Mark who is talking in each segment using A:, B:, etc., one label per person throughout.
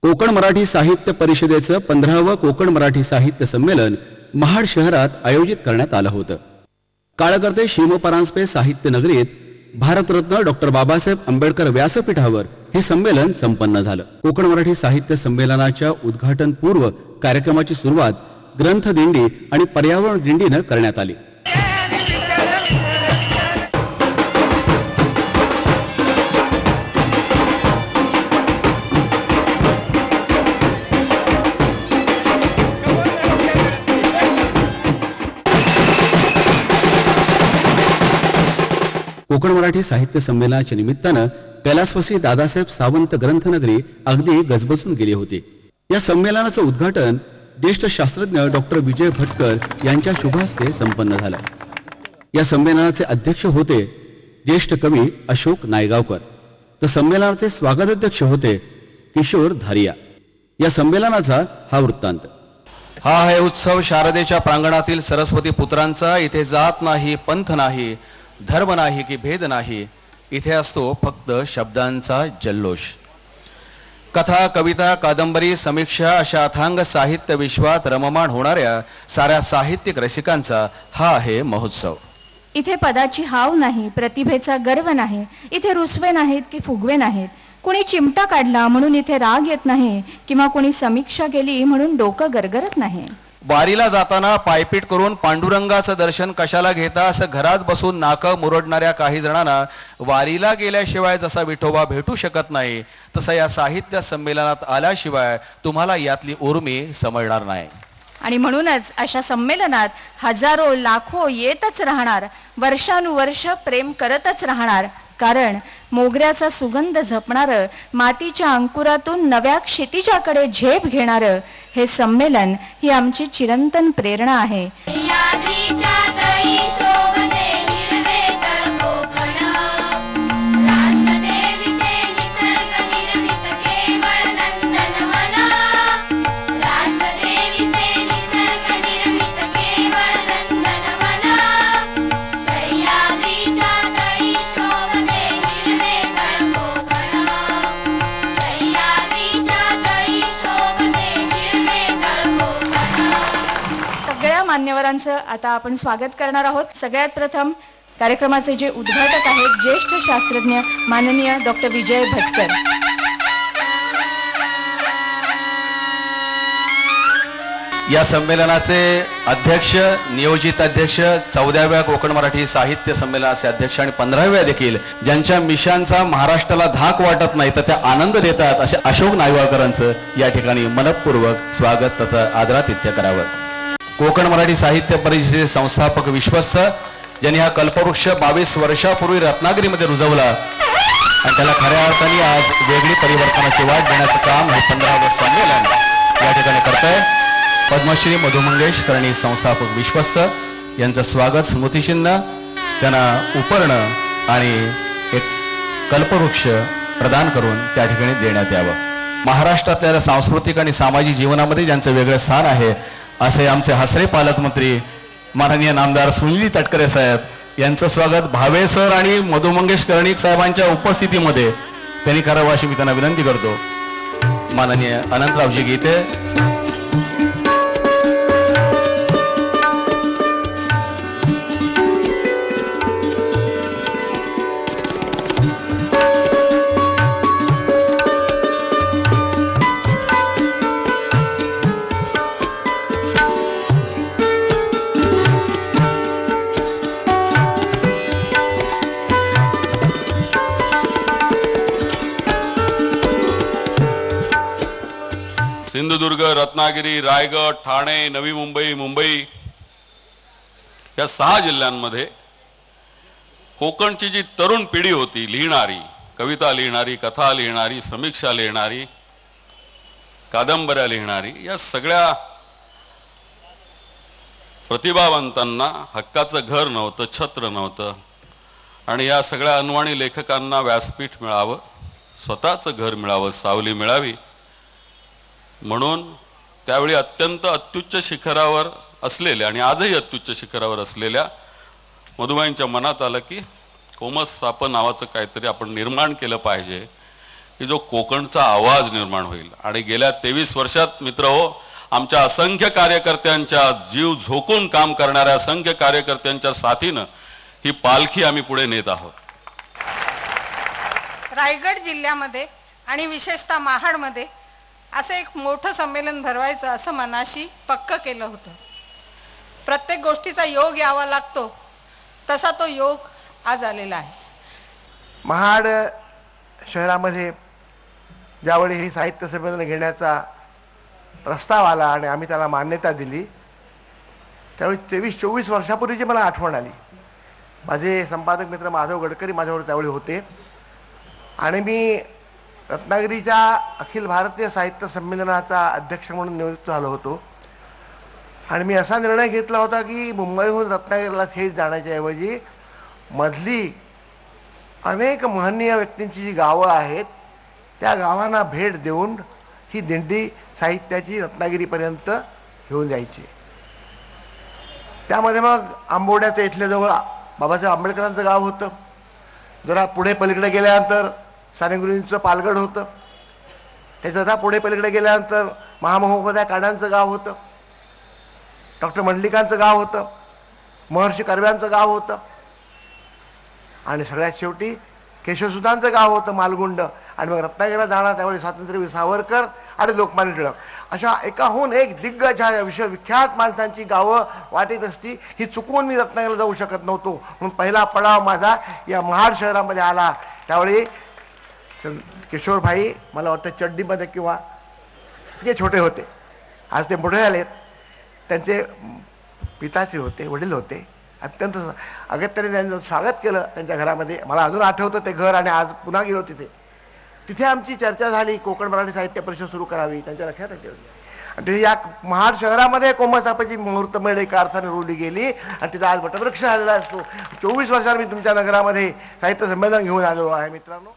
A: कोकण मराठी साहित्य परिषदेचं 15वं कोकण मराठी साहित्य संमेलन महाड शहरात आयोजित करण्यात आलं होतं. काळकर्ते शिवपरांजपे साहित्य नगरीत भारतरत्न डॉक्टर बाबासाहेब आंबेडकर व्यासपीठावर हे संमेलन संपन्न झालं. कोकण मराठी साहित्य संमेलनाच्या उद्घाटन पूर्व कार्यक्रमाची सुरुवात ग्रंथ दिंडी आणि पर्यावरण दिंडीनं करण्यात आली. कोकण मराठी साहित्य संमेलनाच्या निमित्तानं कैलासवासी दादासाहेब सावंत ग्रंथनगरी अगदी गजबजून गेली होती. या संमेलनाचं उद्घाटन ज्येष्ठ शास्त्रज्ञ डॉक्टर विजय भटकर यांच्या शुभ हस्ते संपन्न झालं. या संमेलनाचे अध्यक्ष होते ज्येष्ठ कवी अशोक नायगावकर, तर संमेलनाचे स्वागताध्यक्ष होते किशोर धारिया. या संमेलनाचा हा वृत्तांत.
B: हा आहे उत्सव शारदेच्या प्रांगणातील सरस्वती पुत्रांचा. इथे जात नाही, पंथ नाही, धर्म नाही की भेद नाही. इथे असतो फक्त शब्दांचा जल्लोष. कथा, कविता, कादंबरी, समीक्षा अशा अथांग साहित्य विश्वात रममाण होणाऱ्या साऱ्या साहित्यिक रसिकांचा हा आहे महोत्सव.
C: इथे पदाची हाव नाही, प्रतिभेचा गर्व नाही. इथे रुसवे नाहीत की फुगवे नाहीत. कुणी चिमटा काढला म्हणून इथे राग येत नाही, किंवा कुणी समीक्षा केली म्हणून डोकं गरगरत नाही.
B: वारीला जाताना पायपीट करून पांडुरंगाचं दर्शन कशाला घेता असं घरात बसून नाकं मुरडणाऱ्या काही जणांना वारीला गेल्याशिवाय जसा विठोबा भेटू शकत नाही, तसं या साहित्य संमेलनात आल्याशिवाय तुम्हाला यातली उर्मी समजणार नाही.
C: आणि म्हणूनच अशा संमेलनात हजारो लाखो येतच राहणार, वर्षानुवर्ष प्रेम करतच राहणार. कारण मोगऱ्याचा सुगंध झपणारं, मातीच्या अंकुरातून नव्या क्षितिजाकडे झेप घेणारं हे संमेलन ही आमची चिरंतन प्रेरणा आहे. मान्यवरांचं आता आपण स्वागत करणार आहोत. सगळ्यात प्रथम कार्यक्रमाचे जे उद्घाटक आहेत ज्येष्ठ शास्त्रज्ञ माननीय डॉक्टर विजय भटकर.
B: या संमेलनाचे अध्यक्ष, नियोजित अध्यक्ष, 14व्या कोकण मराठी साहित्य संमेलनाचे अध्यक्ष आणि 15व्या देखील, ज्यांच्या मिशांचा महाराष्ट्राला धाक वाटत नाही तर त्या आनंद देतात, असे अशोक नायगावकरांचं या ठिकाणी मनपूर्वक स्वागत तथा आदरातिथ्य करावं. कोकण मराठी साहित्य परिषदेचे संस्थापक विश्वस्त, ज्यांनी हा कल्पवृक्ष 22 वर्षापूर्वी रत्नागिरीमध्ये रुजवला आणि त्याला खऱ्या अर्थाने आज वेगळी परिवर्तनाची वाट देण्याचं काम हे 15वं संमेलन या ठिकाणी करतंय. पद्मश्री मधु मंगेश कर्णिक संस्थापक विश्वस्त यांचं स्वागत स्मृतिचिन्ह, त्यांना उपर्ण आणि एक कल्पवृक्ष प्रदान करून त्या ठिकाणी देण्यात यावं. महाराष्ट्रातल्या सांस्कृतिक आणि सामाजिक जीवनामध्ये ज्यांचं वेगळं स्थान आहे असे आमचे हसरे पालकमंत्री माननीय नामदार सुनील तटकरे साहेब यांचं स्वागत भावे सर आणि मधु मंगेश कर्णिक साहेबांच्या उपस्थितीमध्ये त्यांनी करावं अशी मी त्यांना विनंती करतो. माननीय अनंतरावजी गीते.
D: सिंधुदुर्ग, रत्नागिरी, रायगड, ठाणे, नवी मुंबई, मुंबई या 6 जिल्ह्यांमध्ये कोकणची जी तरुण पिढी होती, लिहिणारी, कविता लिहिणारी, कथा लिहिणारी, समीक्षा लिहिणारी, कादंबऱ्या लिहिणारी, या सगळ्या प्रतिभावंतांना हक्काचं घर नव्हतं, छत्र नव्हतं आणि या सगळ्या अनवाणी लेखकांना व्यासपीठ मिळावं, स्वतःचं घर मिळावं, सावली मिळावी म्हणून त्यावेळी अत्यंत अत्युच्च शिखरावर असलेल्या आणि आजही अत्युच्च शिखरावर असलेल्या मधुबाईंच्या मनात आलं की कोमस साप नावाचं काहीतरी आपण निर्माण केलं पाहिजे की जो कोकणचा आवाज निर्माण होईल. आणि गेल्या 23 वर्षात मित्र हो, आमच्या असंख्य कार्यकर्त्यांच्या जीव झोकून काम करणाऱ्या असंख्य कार्यकर्त्यांच्या साथीनं ही पालखी आम्ही पुढे नेत आहोत.
E: रायगड जिल्ह्यामध्ये आणि विशेषतः महाडमध्ये असं एक मोठं संमेलन भरवायचं असं मनाशी पक्क केलं होतं. प्रत्येक गोष्टीचा योग यावा लागतो, तसा तो योग आज आलेला आहे.
F: महाड शहरामध्ये ज्यावेळी हे साहित्य संमेलन घेण्याचा प्रस्ताव आला आणि आम्ही त्याला मान्यता दिली, त्यावेळी 23-24 वर्षापूर्वीची मला आठवण आली. माझे संपादक मित्र माधव गडकरी माझ्यावर त्यावेळी होते आणि मी रत्नागिरीच्या अखिल भारतीय साहित्य संमेलनाचा अध्यक्ष म्हणून नियुक्त झालो होतो. आणि मी असा निर्णय घेतला होता की मुंबईहून रत्नागिरीला थेट जाण्याच्या ऐवजी मधली अनेक महनीय व्यक्तींची जी गावं आहेत त्या गावांना भेट देऊन ही दिंडी साहित्याची रत्नागिरीपर्यंत घेऊन जायची. त्यामध्ये मग आंबोड्याचं इथल्या जवळ बाबासाहेब आंबेडकरांचं गाव होतं. जरा पुढे पलीकडे गेल्यानंतर सानेगुरूंचं पालगड होतं. त्याचं जरा पुढे पलीकडे गेल्यानंतर महामहोपाध्याय काडांचं गाव होतं, डॉक्टर मंडलिकांचं गाव होतं, महर्षी कर्व्यांचं गाव होतं आणि सगळ्यात शेवटी केशवसुधांचं गाव होतं मालगुंड. आणि मग रत्नागिरीला जाणार त्यावेळी स्वातंत्र्यवीर सावरकर आणि लोकमान्य टिळक अशा एकाहून एक दिग्गज ह्या विश्वविख्यात माणसांची गावं वाटेत असती. ही चुकवून मी रत्नागिरीला जाऊ शकत नव्हतो, म्हणून पहिला पडाव माझा या महाड शहरामध्ये आला. त्यावेळी किशोरभाई मला वाटतं चड्डीमध्ये किंवा इतके छोटे होते, आज ते मोठे झालेत. त्यांचे पिताश्री होते, वडील होते, अत्यंत अगत्याने त्यांचं स्वागत केलं त्यांच्या घरामध्ये. मला अजून आठवतं ते घर आणि आज पुन्हा गेलो तिथे. तिथे आमची चर्चा झाली कोकण मराठी साहित्य परिषद सुरू करावी, त्यांच्या लक्षात ठेवली. आणि तिथे या महाड शहरामध्ये कोमसापाची मुहूर्तमेढ एका अर्थाने रोवली गेली आणि तिचा आज वटवृक्ष झालेला असतो. 24 वर्षांनी मी तुमच्या नगरामध्ये साहित्य संमेलन घेऊन आलेलो आहे. मित्रांनो,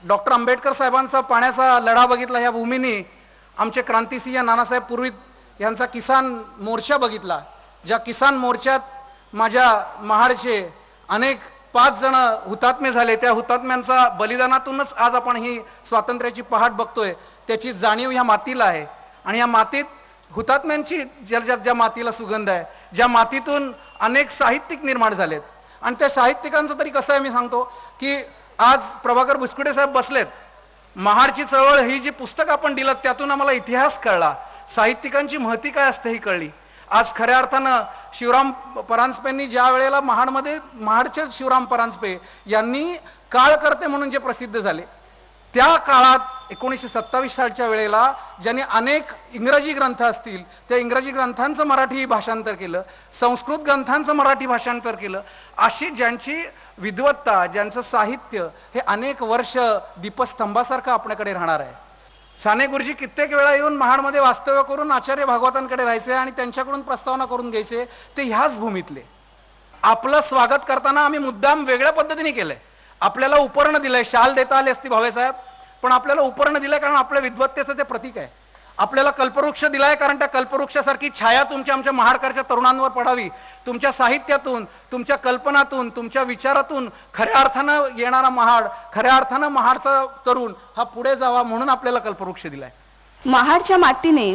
G: डॉक्टर आंबेडकर साहेबांचा पाण्याचा लढा बघितला ह्या भूमीने. आमचे क्रांतिसिंह नानासाहेब पूर्वीत यांचा किसान मोर्चा बघितला, ज्या किसान मोर्चात माझ्या महाडचे अनेक 5 जण हुतात्मे झाले. त्या हुतात्म्यांचा बलिदानातूनच आज आपण ही स्वातंत्र्याची पहाट बघतोय. त्याची जाणीव ह्या मातीला आहे आणि या मातीत हुतात्म्यांची ज्या मातीला सुगंध आहे, ज्या मातीतून अनेक साहित्यिक निर्माण झालेत. आणि त्या साहित्यिकांचं तरी कसं आहे मी सांगतो की आज प्रभाकर बुसकुडे साहेब बसलेत. महाडची चळवळ ही जी पुस्तक आपण दिलं त्यातून आम्हाला इतिहास कळला, साहित्यिकांची महती काय असते ही कळली. आज खऱ्या अर्थानं शिवराम परांजपेंनी ज्या वेळेला महाडचे शिवराम परांजपे यांनी काळकर्ते म्हणून जे प्रसिद्ध झाले, त्या काळात 1927 सालच्या वेळेला ज्यांनी अनेक इंग्रजी ग्रंथ असतील त्या इंग्रजी ग्रंथांचं मराठी भाषांतर केलं, संस्कृत ग्रंथांचं मराठी भाषांतर केलं, अशी ज्यांची विद्वत्ता, ज्यांचं साहित्य हे अनेक वर्ष दीपस्तंभासारखं आपल्याकडे राहणार आहे. साने गुरुजी कित्येक वेळा येऊन महाडमध्ये वास्तव्य करून आचार्य भागवतांकडे राहायचे आणि त्यांच्याकडून प्रस्तावना करून घ्यायचे. ते ह्याच भूमीतले. आपलं स्वागत करताना आम्ही मुद्दाम वेगळ्या पद्धतीने केलंय. आपल्याला उपर्ण दिलंय, शाल देता आली असती भावेसाहेब, पण आपल्याला उपर्ण दिलंय कारण आपल्या विद्वत्तेचं ते प्रतीक आहे. आपल्याला कल्पवृक्ष दिलाय कारण त्या कल्पवृक्षासारखी छाया आमच्या महाडकरच्या तरुणांवर पडावी. तुमच्या साहित्यातून, तुमच्या कल्पनातून, तुमच्या विचारातून खऱ्या अर्थानं येणारा महाड, खऱ्या अर्थानं महाडचा तरुण हा पुढे जावा म्हणून आपल्याला कल्पवृक्ष दिलाय.
C: महाडच्या मातीने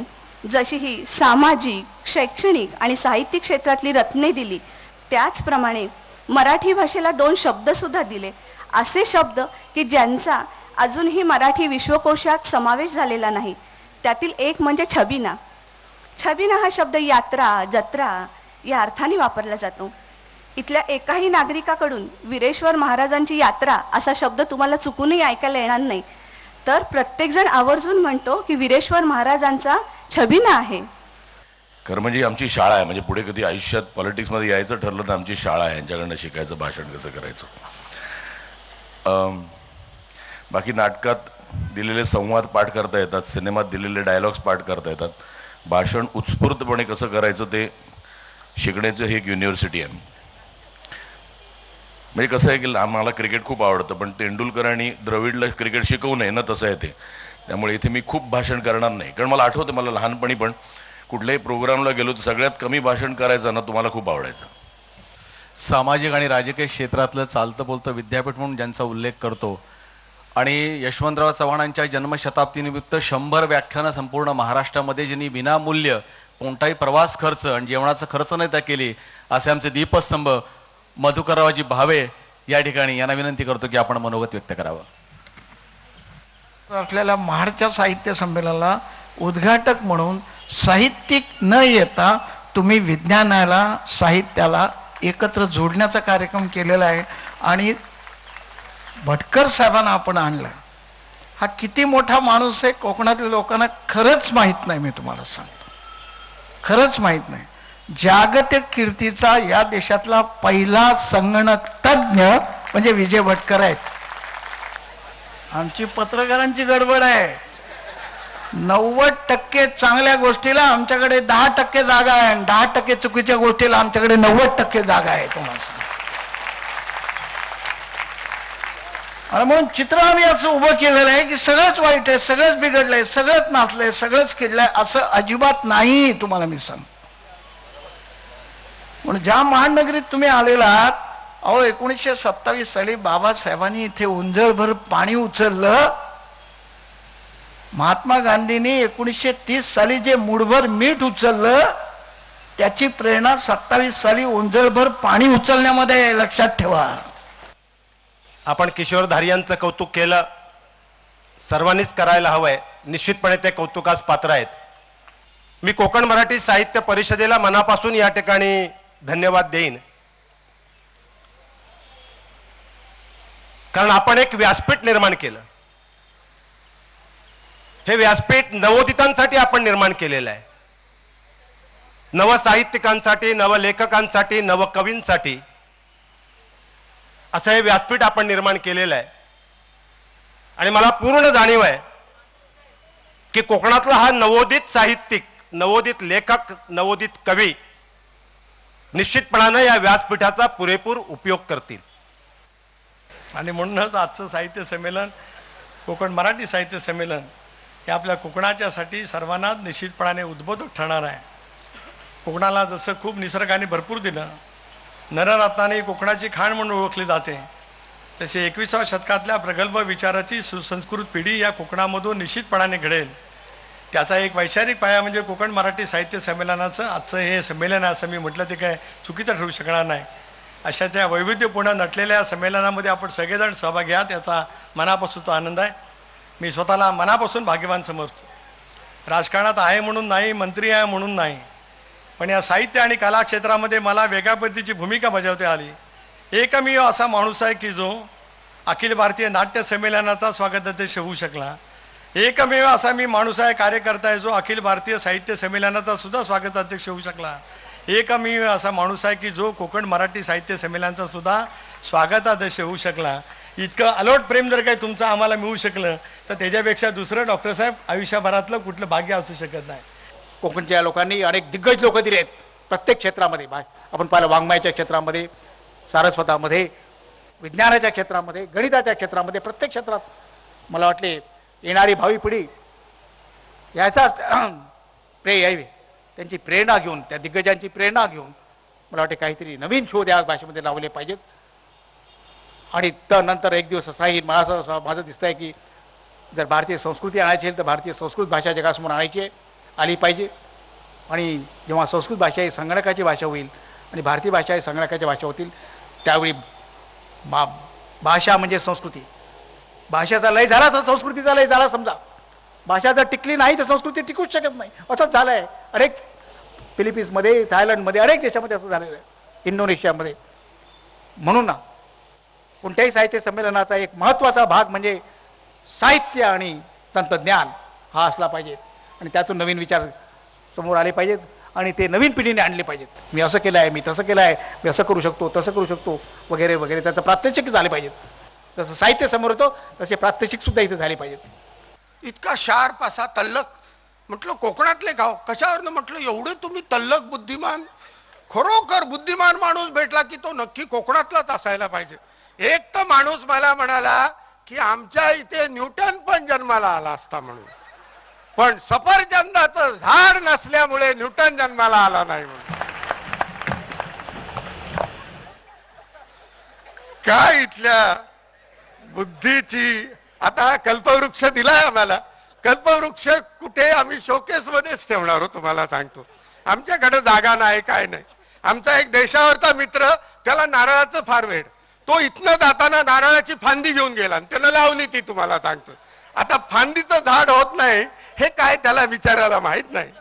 C: जशी ही सामाजिक, शैक्षणिक आणि साहित्यिक क्षेत्रातली रत्ने दिली, त्याचप्रमाणे मराठी भाषेला 2 शब्द सुद्धा दिले. असे शब्द की ज्यांचा अजूनही मराठी विश्वकोशात समावेश झालेला नाही. त्यातील एक म्हणजे छबिना. छबिना हा शब्द यात्रा, जत्रा या अर्थाने वापरला जातो. इथल्या एकाही नागरिकाकडून वीरेश्वर महाराजांची यात्रा असा शब्द तुम्हाला चुकूनही ऐकायला येणार नाही. तर प्रत्येकजण आवर्जून म्हणतो की वीरेश्वर महाराजांचा छबिना आहे.
H: खरं म्हणजे आमची शाळा आहे. म्हणजे पुढे कधी आयुष्यात पॉलिटिक्समध्ये यायचं ठरलं तर आमची शाळा आहे, यांच्याकडनं शिकायचं भाषण कसं करायचं. बाकी नाटकात दिलेले संवाद पाठ करता येतात, सिनेमात दिलेले डायलॉग्स पाठ करता येतात. भाषण उत्स्फूर्तपणे कसं करायचं ते शिकण्याचं हे एक युनिव्हर्सिटी आहे. म्हणजे कसं आहे की आम्हाला क्रिकेट खूप आवडतं, पण तेंडुलकर आणि द्रविडला क्रिकेट शिकवू नये ना, तसं आहे ते. त्यामुळे इथे मी खूप भाषण करणार नाही, कारण मला आठवतं मला लहानपणी पण कुठल्याही प्रोग्रामला गेलो तर सगळ्यात कमी भाषण करायचं ना तुम्हाला खूप आवडायचं.
B: सामाजिक आणि राजकीय क्षेत्रातलं चालतं बोलतं विद्यापीठ म्हणून ज्यांचा उल्लेख करतो आणि यशवंतराव चव्हाणांच्या जन्मशताब्दीनिमित्त 100 व्याख्यानं संपूर्ण महाराष्ट्रामध्ये ज्यांनी विनामूल्य कोणताही प्रवास खर्च आणि जेवणाचा खर्च नाही त्या केली असे आमचे दीपस्तंभ मधुकररावजी भावे या ठिकाणी यांना विनंती करतो की आपण मनोगत व्यक्त करावं.
I: असलेल्या महाडच्या साहित्य संमेलनाला उद्घाटक म्हणून साहित्यिक न येता तुम्ही विज्ञानाला साहित्याला एकत्र जोडण्याचा कार्यक्रम केलेला आहे आणि भटकर साहेबांना आपण आणलं. हा किती मोठा माणूस आहे कोकणातल्या लोकांना खरंच माहीत नाही. मी तुम्हाला सांगतो खरंच माहीत नाही. जागतिक कीर्तीचा या देशातला पहिला संगणक तज्ञ म्हणजे विजय भटकर आहेत. आमची पत्रकारांची गडबड आहे. 90% चांगल्या गोष्टीला आमच्याकडे 10% जागा आहे आणि 10% चुकीच्या गोष्टीला आमच्याकडे 90% जागा आहे. तुम्हाला सांग आणि म्हणून चित्र आम्ही असं उभं केलेलं आहे की सगळंच वाईट आहे, सगळंच बिघडलंय, सगळंच नाचलंय, सगळंच किडलंय असं अजिबात नाही. तुम्हाला मी सांग म्हणून ज्या महानगरीत तुम्ही आलेला आहात, अहो 1927 साली बाबासाहेबांनी इथे उंजळभर पाणी उचललं. महात्मा गांधींनी 1930 साली जे मुठभर मीठ उचललं त्याची प्रेरणा 27 साली उंजळभर पाणी उचलण्यामध्ये आहे. लक्षात ठेवा.
J: आपण किशोर धारियांचं कौतुक केलं, सर्वांनीच करायला हवंय. निश्चितपणे ते कौतुकास पात्र आहेत. मी कोकण मराठी साहित्य परिषदेला मनापासून या ठिकाणी धन्यवाद देईन, कारण आपण एक व्यासपीठ निर्माण केलं. हे व्यासपीठ नवोदितांसाठी आपण निर्माण केलेलं आहे. नव साहित्यिकांसाठी, नव लेखकांसाठी, नव कवींसाठी असं हे व्यासपीठ आपण निर्माण केलेलं आहे. आणि मला पूर्ण जाणीव आहे की कोकणातला हा नवोदित साहित्यिक, नवोदित लेखक, नवोदित कवी निश्चितपणाने या व्यासपीठाचा पुरेपूर उपयोग करतील.
K: आणि म्हणूनच आजचं साहित्य संमेलन, कोकण मराठी साहित्य संमेलन हे आपल्या कोकणाच्यासाठी सर्वांनाच निश्चितपणाने उद्बोधक ठरणार आहे. कोकणाला जसं खूप निसर्गाने भरपूर दिलं, नररत्नाने कोकणाची खाण म्हणून ओळखली जाते, तसे 21व्या शतकातल्या प्रगल्भ विचाराची सुसंस्कृत पिढी या कोकणामधून निश्चितपणाने घडेल. त्याचा एक वैचारिक पाया म्हणजे कोकण मराठी साहित्य संमेलनाचं आजचं हे संमेलन आहे. असं मी म्हटलं ते काय चुकीचं ठरू शकणार नाही. अशा त्या वैविध्यपूर्ण नटलेल्या संमेलनामध्ये आपण सगळेजण सहभाग घ्या, त्याचा मनापासून तो आनंद आहे. मी स्वतःला मनापासून भाग्यवान समजतो. राजकारणात आहे म्हणून नाही, मंत्री आहे म्हणून नाही, पण या साहित्य आणि कला क्षेत्रामध्ये मला वेगळ्या पद्धतीची भूमिका बजावता आली. एकमेव असा माणूस आहे की जो अखिल भारतीय नाट्य संमेलनाचा स्वागताध्यक्ष होऊ शकला. एकमेव असा मी माणूस आहे, कार्यकर्ता आहे, जो अखिल भारतीय साहित्य संमेलनाचा सुद्धा स्वागताध्यक्ष होऊ शकला. एकमेव असा माणूस आहे की जो कोकण मराठी साहित्य संमेलनाचा सुद्धा स्वागताध्यक्ष होऊ शकला. इतकं अलोट प्रेम जर काही तुमचं आम्हाला मिळू शकलं तर त्याच्यापेक्षा दुसरं डॉक्टर साहेब आयुष्यभरातलं कुठलं भाग्य असू शकत नाही.
I: कोकणच्या लोकांनी अनेक दिग्गज लोक दिले आहेत प्रत्येक क्षेत्रामध्ये. आपण पाहिलं वाङ्मयाच्या क्षेत्रामध्ये, सारस्वतामध्ये, विज्ञानाच्या क्षेत्रामध्ये, गणिताच्या क्षेत्रामध्ये, प्रत्येक क्षेत्रात मला वाटले येणारी भावी पिढी याचाच त्यांची प्रेरणा घेऊन, त्या दिग्गजांची प्रेरणा घेऊन मला वाटते काहीतरी नवीन शोध या भाषेमध्ये लावले पाहिजेत. आणि त्यानंतर एक दिवस असा येईल, मला असं माझं दिसतं आहे की जर भारतीय संस्कृती आणायची असेल तर भारतीय संस्कृत भाषा जगासमोर आली पाहिजे. आणि जेव्हा संस्कृत भाषा ही संगणकाची भाषा होईल आणि भारतीय भाषा ही संगणकाची भाषा होतील त्यावेळी भाषा म्हणजे संस्कृती. भाषेचा लय झाला तर संस्कृतीचा लय झाला. समजा भाषा जर टिकली नाही तर संस्कृती टिकूच शकत नाही. असंच झालं आहे. अनेक फिलिपिन्समध्ये, थायलंडमध्ये, अनेक देशामध्ये असं झालेलं आहे, इंडोनेशियामध्ये. म्हणून ना कोणत्याही साहित्य संमेलनाचा एक महत्त्वाचा भाग म्हणजे साहित्य आणि तंत्रज्ञान हा असला पाहिजे. आणि त्यातून नवीन विचार समोर आले पाहिजेत आणि ते नवीन पिढीने आणले पाहिजेत. मी असं केलं आहे, मी तसं केलं आहे, मी असं करू शकतो, तसं करू शकतो वगैरे वगैरे. त्याचं प्रात्यक्षिक झाले पाहिजेत. जसं साहित्य समोर होतं तसे प्रात्यक्षिकसुद्धा इथे झाले पाहिजेत.
F: इतका शार्प असा तल्लक. म्हटलं कोकणातले गाव कशावरनं? म्हटलं एवढे तुम्ही तल्लक बुद्धिमान, खरोखर बुद्धिमान माणूस भेटला की तो नक्की कोकणातलाच असायला पाहिजे. एक तर माणूस मला म्हणाला की आमच्या इथे न्यूटन पण जन्माला आला असता म्हणून, पण सफरचंदाचं झाड नसल्यामुळे न्यूटन जन्माला आला नाही म्हणून. काय इथल्या बुद्धीची
L: आता हा कल्पवृक्ष दिलाय आम्हाला. कल्पवृक्ष कुठे आम्ही शोकेस मध्येच ठेवणार आहोत तुम्हाला सांगतो. आमच्याकडे जागा नाही, काय नाही. आमचा एक देशावरचा मित्र, त्याला नारळाचं फार वेड. तो इथनं जाताना नारळाची फांदी घेऊन गेला आणि त्यानं लावली ती, तुम्हाला सांगतो. आता फांदीचं झाड होत नाही हे काय त्याला विचारायला माहित नाही.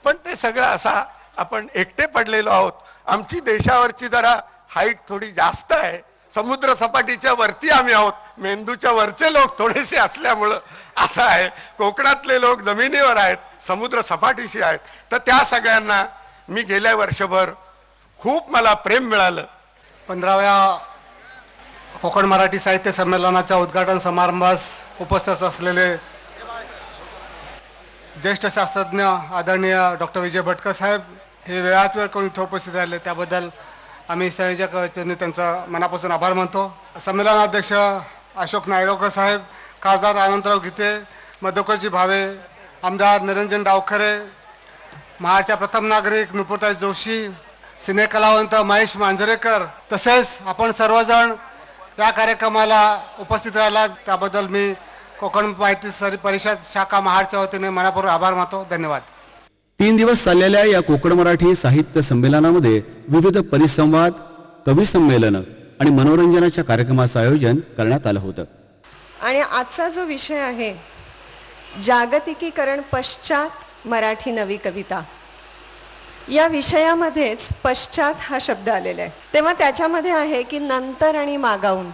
L: पण ते सगळं असा आपण एकटे पडलेलो आहोत. आमची देशावरची जरा हाईट थोडी जास्त आहे. समुद्र सपाटीच्या वरती आम्ही आहोत. मेंदूच्या वरचे लोक थोडेसे असल्यामुळं असं आहे. कोकणातले लोक जमिनीवर आहेत, समुद्र सपाटीशी आहेत. तर त्या सगळ्यांना मी गेल्या वर्षभर खूप मला प्रेम मिळालं.
M: 15व्या कोकण मराठी साहित्य संमेलनाच्या उद्घाटन समारंभास उपस्थित असलेले ज्येष्ठ शास्त्रज्ञ आदरणीय डॉक्टर विजय भटकर साहेब हे वेळात वेळ करून इथे उपस्थित राहिले, त्याबद्दल आम्ही संयोजकांनी त्यांचा मनापासून आभार मानतो. संमेलनाध्यक्ष अशोक नायगावकर साहेब, खासदार अनंतराव गीते, मधुकरजी भावे, आमदार निरंजन डावखरे, महाडच्या प्रथम नागरिक नुपुरताई जोशी, सिने कलावंत महेश मांजरेकर, तसेच आपण सर्वजण या कार्यक्रमाला उपस्थित राहिला त्याबद्दल मी कोकण माहिती परिषद शाखा महाडच्या वतीने मनापूर्वक आभार मानतो. धन्यवाद.
A: 3 दिवस चाललेल्या या कोकण मराठी साहित्य संमेलनामध्ये विविध परिसंवाद, कवी संमेलन आणि मनोरंजनाच्या कार्यक्रमाचं आयोजन करण्यात आलं होतं.
N: आणि आजचा जो विषय आहे जागतिकीकरण पश्चात मराठी नवी कविता, या विषयामध्येच पश्चात हा शब्द आलेला आहे. तेव्हा त्याच्यामध्ये आहे की नंतर आणि मागाऊन,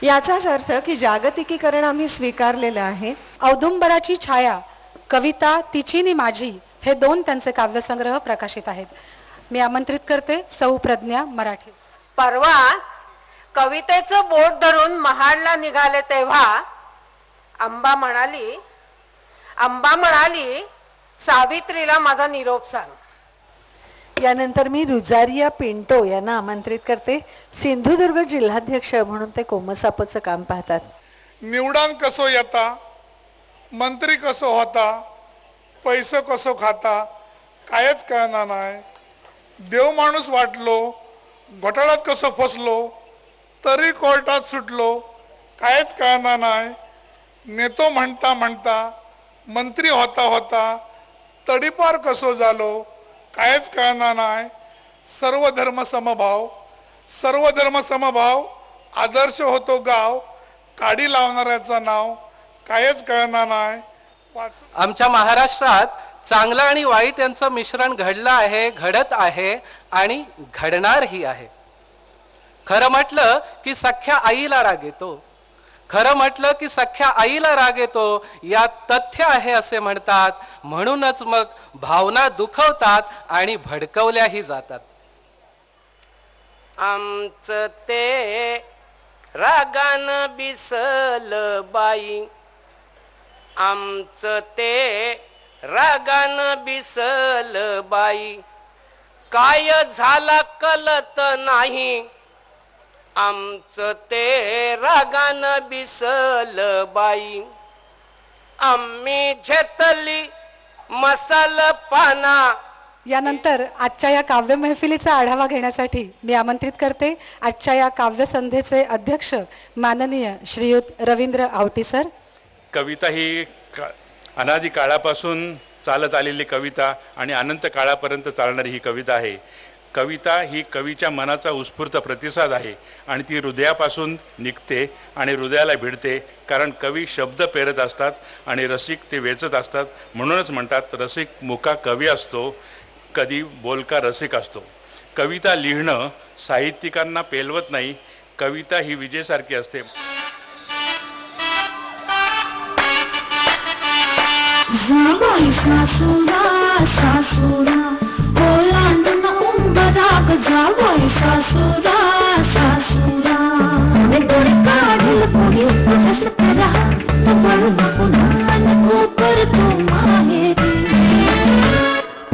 N: याचाच अर्थ की जागतिकीकरण आम्ही स्वीकारलेलं आहे.
O: औदुंबराची छाया, कविता तिची नि माझी हे 2 त्यांचे काव्यसंग्रह प्रकाशित आहेत. मी आमंत्रित करते सौ प्रज्ञा मराठे.
E: परवा कवितेचं बोट धरून महाडला निघाले तेव्हा अंबा म्हणाली सावित्रीला माझा निरोप सांग.
O: यानंतर मी रुजारिया पिंटो यांना आमंत्रित करते. सिंधुदुर्ग जिल्हाध्यक्ष म्हणून ते कोमसापचं काम पाहतात.
L: निवडान कसो येता, मंत्री कसो होता, पैसो कसो खाता, कायच कळना नाही. देव माणूस वाटलो, घोटाळ्यात कसो फसलो, तरी कोर्टात सुटलो, कायच कळना नाही. नेतो म्हणता म्हणता, मंत्री होता होता, तडीपार कसो झालो, कायच कळना नाही. सर्व धर्म समभाव, आदर्श होतो गाव, काडी लावणाऱ्याचं नाव, कायच कळना नाही.
G: आमच्या महाराष्ट्रात चांगलं आणि वाईट यांचं मिश्रण घडलं आहे, घडत आहे आणि घडणारही आहे. खरं म्हटलं की सख्या आईला राग येतो, यात तथ्य आहे असे म्हणतात. म्हणूनच मग भावना दुखवतात आणि भडकवल्याही जातात.
P: आमचं ते रागानं बिसल बाई, आमचं ते रागानं बिसल बाई, काय झाला कळत नाही. आमचं ते रागानं बिसल बाई, आम्ही घेतली मसाल पाना.
O: यानंतर आजच्या या काव्य मैफिलीचा आढावा घेण्यासाठी मी आमंत्रित करते आजच्या या काव्यसंध्येचे अध्यक्ष माननीय श्रीयुत रवींद्र आवटी सर.
Q: कविता ही अनादी काळापासून चालत आलेली कविता आणि अनंत काळापर्यंत चालणारी ही कविता आहे. कविता ही कवीच्या मनाचा उत्स्फूर्त प्रतिसाद आहे आणि ती हृदयापासून निघते आणि हृदयाला भिडते. कारण कवी शब्द पेरत असतात आणि रसिक ते वेचत असतात. म्हणूनच म्हणतात रसिक मुका कवी असतो, कधी बोलका रसिक असतो. कविता लिहिणं साहित्यिकांना पेलवत नाही. कविता ही विजेसारखी असते.
R: जाबाई सासुरा सासुरा ओलांडून उंबराक, जाबाई सासुरा सासुरा डोळे डोळे काढील पुढे हसत राहा, तू वळू नको नको करतो माहेरी.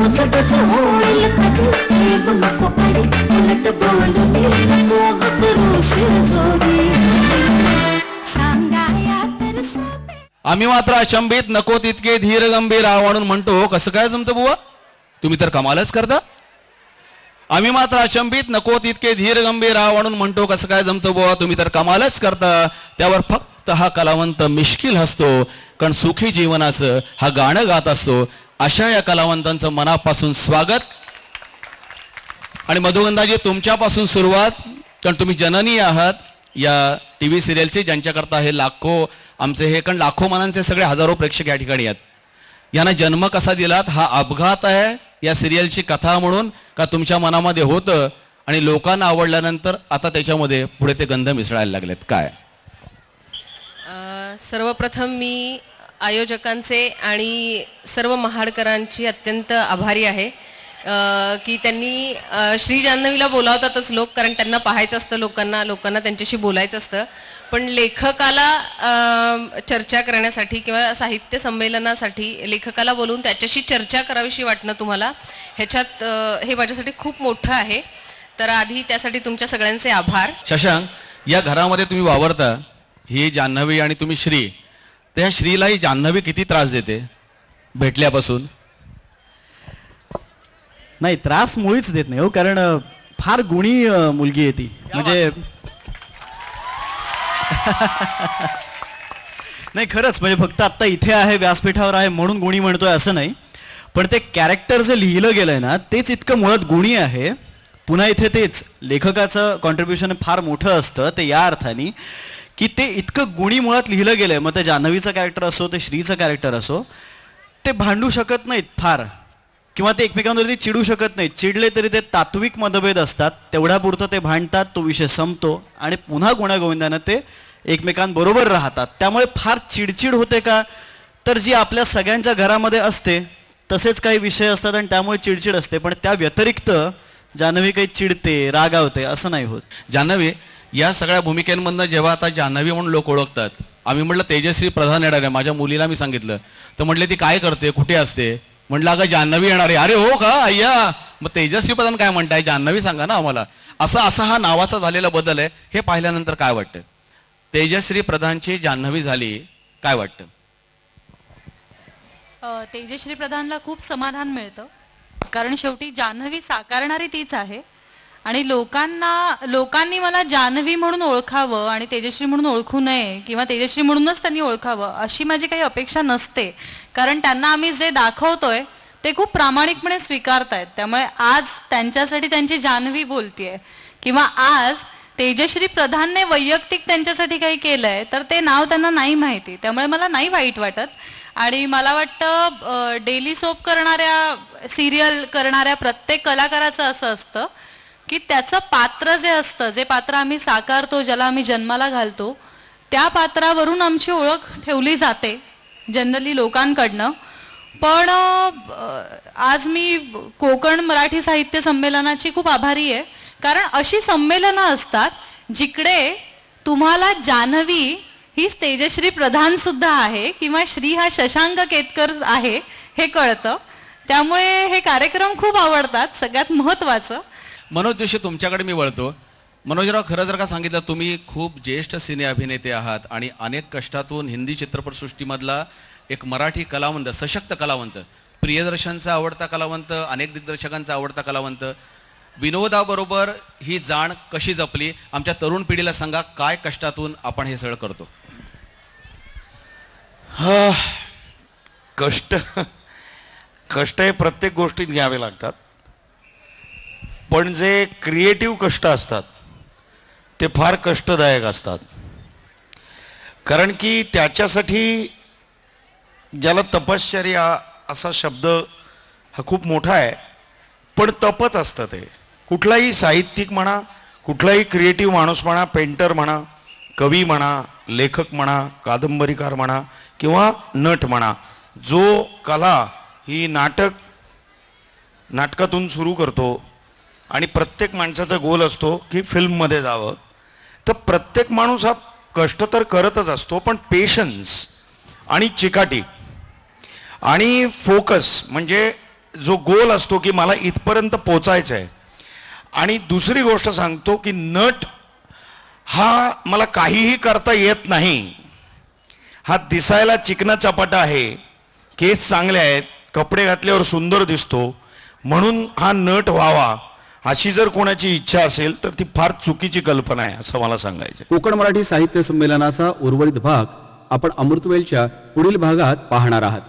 R: उचटच होईल कधी येऊ नको कडे, उलट बोलू नको करू शिरजोरी. सांगाया तर
B: आम्ही मात्र अचंबित नको तितके धीर गंभीर म्हणून म्हणतो कसं काय जमतं बुवा, तुम्ही तर कमालच करता. आम्ही मात्र अचंबित नको तितके धीर गंभीर म्हणून म्हणतो कसं काय जमतं बुवा, तुम्ही तर कमालच करता. त्यावर फक्त फक्त हा कलावंत मिश्किल हसतो, कारण सुखी जीवनाचं हा गाणं गात असतो. अशा या कलावंतांचं मनापासून स्वागत. आणि मधुगंधाजी, तुमच्यापासून सुरुवात, कारण तुम्ही जननी आहात या TV सिरियलचे, ज्यांच्याकरता हे लाखो आमचे हे, कारण लाखो मनांचे सगळे हजारो प्रेक्षक या ठिकाणी आहेत. यांना जन्म कसा दिलात? हा अपघात आहे या सिरियलची कथा म्हणून, का तुमच्या मनामध्ये होतं आणि लोकांना आवडल्यानंतर आता त्याच्यामध्ये पुढे ते गंध मिसळायला लागलेत? काय?
S: सर्वप्रथम मी आयोजकांचे आणि सर्व महाडकरांची अत्यंत आभारी आहे की त्यांनी श्री जान्हवीला बोलावतातच लोक, कारण त्यांना पाहायचं असतं, लोकांना त्यांच्याशी बोलायचं असतं. पण लेखकाला चर्चा करण्यासाठी किंवा साहित्य संमेलनासाठी लेखकाला बोलून त्याच्याशी चर्चा करावीशी वाटणं तुम्हाला, ह्याच्यात हे माझ्यासाठी खूप मोठं आहे. तर आधी त्यासाठी तुमच्या सगळ्यांचे आभार.
B: शशांक, या घरामध्ये तुम्ही वावरता, ही जान्हवी आणि तुम्ही श्री, त्या श्रीलाही जान्हवी किती त्रास देते भेटल्यापासून?
T: नाही, त्रास मुळीच देत नाही हो, कारण फार गुणी मुलगी आहे ती. म्हणजे नाही, खरंच म्हणजे फक्त आत्ता इथे आहे, व्यासपीठावर आहे म्हणून गुणी म्हणतोय असं नाही, पण ते कॅरेक्टर जे लिहिलं गेलंय ना तेच इतकं मुळात गुणी आहे. पुन्हा इथे तेच लेखकाचं कॉन्ट्रीब्युशन फार मोठं असतं, ते या अर्थाने की ते इतकं गुणी मुळात लिहिलं गेलंय. मग ते जान्हवीचं कॅरेक्टर असो, ते श्रीचं कॅरेक्टर असो, ते भांडू शकत नाहीत फार, किंवा ते एकमेकांवरती चिडू शकत नाहीत. चिडले तरी ते तात्विक मतभेद असतात, तेवढ्यापुरतं ते भांडतात, तो विषय संपतो आणि पुन्हा गुण्यागोविंदानं ते एकमेकांबरोबर राहतात. त्यामुळे फार चिडचिड होते का? तर जी आपल्या सगळ्यांच्या घरामध्ये असते तसेच काही विषय असतात आणि त्यामुळे चिडचिड असते, पण त्या व्यतिरिक्त जान्हवी काही चिडते, रागावते असं नाही होत.
B: जान्हवी, या सगळ्या भूमिकेंमधनं जेव्हा आता जान्हवी म्हणून लोक ओळखतात, आम्ही म्हटलं तेजश्री प्रधान येणार आहे, माझ्या मुलीला मी सांगितलं, तर म्हटले ती काय करते, कुठे असते? म्हटलं अगं जान्हवी येणार आहे. अरे हो का अय्या, मग तेजस्वी प्रधान काय म्हणताय, जान्हवी सांगा ना आम्हाला. असा हा नावाचा झालेला बदल आहे, हे पाहिल्यानंतर काय वाटतं? तेजश्री प्रधानची जान्हवी झाली, काय वाटतं?
U: तेजश्री प्रधानला खूप समाधान मिळतं, कारण शेवटी जान्हवी साकारणारी तीच आहे आणि लोकांनी मला जान्हवी म्हणून ओळखावं आणि तेजश्री म्हणून ओळखू नये किंवा तेजश्री म्हणूनच त्यांनी ओळखावं अशी माझी काही अपेक्षा नसते, कारण त्यांना आम्ही जे दाखवतोय ते खूप प्रामाणिकपणे स्वीकारतायत. त्यामुळे आज त्यांच्यासाठी त्यांची जान्हवी बोलतीये किंवा आज तेजश्री प्रधानने वैयक्तिक त्यांच्यासाठी काही केलंय तर ते नाव त्यांना नाही माहिती, त्यामुळे मला नाही वाईट वाटत. आणि मला वाटतं डेली सोप करणाऱ्या, सिरियल करणाऱ्या प्रत्येक कलाकाराचं असं असतं की त्याचं पात्र जे असतं, जे पात्र आम्ही साकारतो, ज्याला आम्ही जन्माला घालतो, त्या पात्रावरून आमची ओळख ठेवली जाते जनरली लोकांकडनं. पण आज मी कोकण मराठी साहित्य संमेलनाची खूप आभारी आहे, कारण अशी संमेलनं असतात जिकडे तुम्हाला जान्हवी ही तेजश्री प्रधान सुद्धा आहे किंवा श्री हा शशांक केतकर आहे हे कळतं. त्यामुळे हे कार्यक्रम खूप आवडतात. सगळ्यात महत्त्वाचं,
B: मनोज जोशी, तुमच्याकडे मी वळतो. मनोजराव, खरं जर का सांगितलं, तुम्ही खूप ज्येष्ठ सिने अभिनेते आहात आणि अनेक कष्टातून हिंदी चित्रपटसृष्टीमधला एक मराठी कलावंत, सशक्त कलावंत, प्रियदर्शनचा आवडता कलावंत, अनेक दिग्दर्शकांचा आवडता कलावंत. विनोदाबरोबर ही जाण कशी जपली? आमच्या तरुण पिढीला सांगा, काय कष्टातून आपण हे सगळं करतो?
V: कष्ट हे प्रत्येक गोष्टीत घ्यावे लागतात, पण जे क्रिएटिव्ह कष्ट असतात ते फार कष्टदायक असतात. कारण की त्याच्यासाठी, ज्याला तपश्चर्या असा शब्द हा खूप मोठा आहे, पण तपच असतं ते. कुठलाही साहित्यिक म्हणा, कुठलाही क्रिएटिव्ह माणूस म्हणा, पेंटर म्हणा, कवी म्हणा, लेखक म्हणा, कादंबरीकार म्हणा किंवा नट म्हणा, जो कला ही नाटकातून सुरू करतो आणि प्रत्येक माणसाचा गोल असतो की फिल्ममध्ये जावं, तर प्रत्येक माणूस हा कष्ट तर करतच असतो, पण पेशन्स आणि चिकाटी आणि फोकस, म्हणजे जो गोल असतो की मला इथपर्यंत पोचायचं आहे. आणि दुसरी गोष्ट सांगतो की नट हा मला काहीही करता येत नाही, हा दिसायला चिकना चपाटा आहे, केस चांगले आहेत, कपडे घातल्यावर सुंदर दिसतो, म्हणून हा नट व्हावा अशी जर कोणाची इच्छा असेल तर ती फार चुकीची कल्पना आहे असं मला सांगायचं.
A: कोकण मराठी साहित्य संमेलनाचा उर्वरित भाग आपण अमृतवेलच्या पुढील भागात पाहणार आहात.